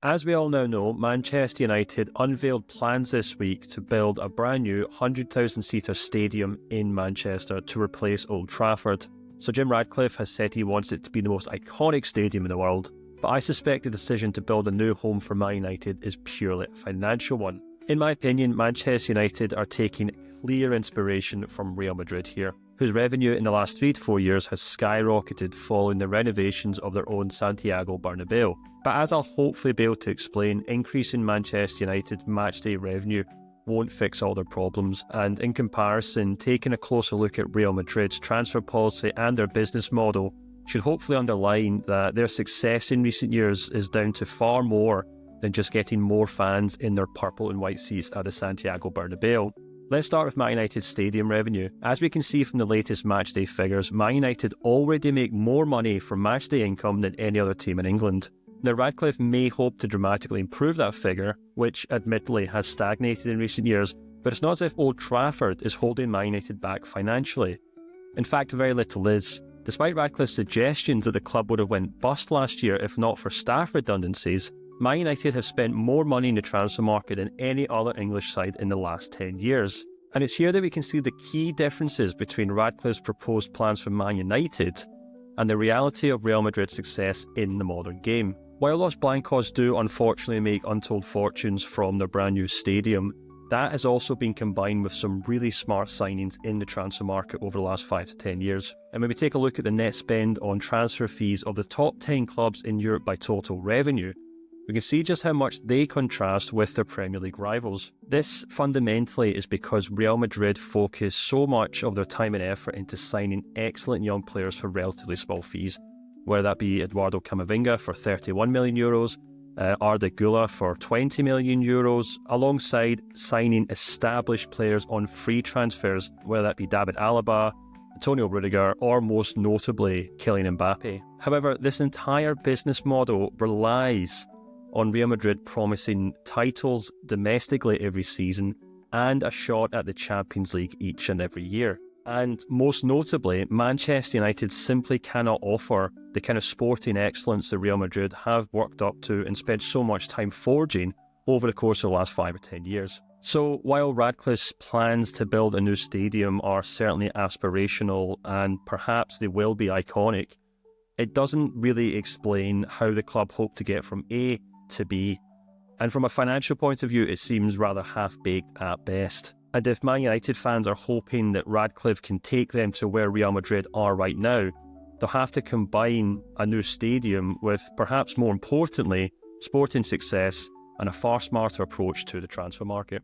As we all now know, Manchester United unveiled plans this week to build a brand new 100,000-seater stadium in Manchester to replace Old Trafford. So Jim Ratcliffe has said he wants it to be the most iconic stadium in the world, but I suspect the decision to build a new home for Man United is purely a financial one. In my opinion, Manchester United are taking clear inspiration from Real Madrid here, whose revenue in the last 3 to 4 years has skyrocketed following the renovations of their own Santiago Bernabéu. But as I'll hopefully be able to explain, increasing Manchester United's matchday revenue won't fix all their problems, and in comparison, taking a closer look at Real Madrid's transfer policy and their business model should hopefully underline that their success in recent years is down to far more than just getting more fans in their purple and white seats at the Santiago Bernabéu. Let's start with Man United's stadium revenue. As we can see from the latest matchday figures, Man United already make more money from matchday income than any other team in England. Now, Ratcliffe may hope to dramatically improve that figure, which admittedly has stagnated in recent years, but it's not as if Old Trafford is holding Man United back financially. In fact, very little is. Despite Ratcliffe's suggestions that the club would have went bust last year if not for staff redundancies, Man United have spent more money in the transfer market than any other English side in the last 10 years. And it's here that we can see the key differences between Ratcliffe's proposed plans for Man United and the reality of Real Madrid's success in the modern game. While Los Blancos do unfortunately make untold fortunes from their brand new stadium, that has also been combined with some really smart signings in the transfer market over the last 5 to 10 years. And when we take a look at the net spend on transfer fees of the top 10 clubs in Europe by total revenue, we can see just how much they contrast with their Premier League rivals. This fundamentally is because Real Madrid focus so much of their time and effort into signing excellent young players for relatively small fees, whether that be Eduardo Camavinga for €31 million, Arda Güler for €20 million, alongside signing established players on free transfers, whether that be David Alaba, Antonio Rudiger, or most notably Kylian Mbappe. However, this entire business model relies on Real Madrid promising titles domestically every season and a shot at the Champions League each and every year. And most notably, Manchester United simply cannot offer the kind of sporting excellence that Real Madrid have worked up to and spent so much time forging over the course of the last 5 or 10 years. So while Ratcliffe's plans to build a new stadium are certainly aspirational and perhaps they will be iconic, it doesn't really explain how the club hope to get from A to B. And from a financial point of view, it seems rather half-baked at best. And if Man United fans are hoping that Ratcliffe can take them to where Real Madrid are right now, they'll have to combine a new stadium with, perhaps more importantly, sporting success and a far smarter approach to the transfer market.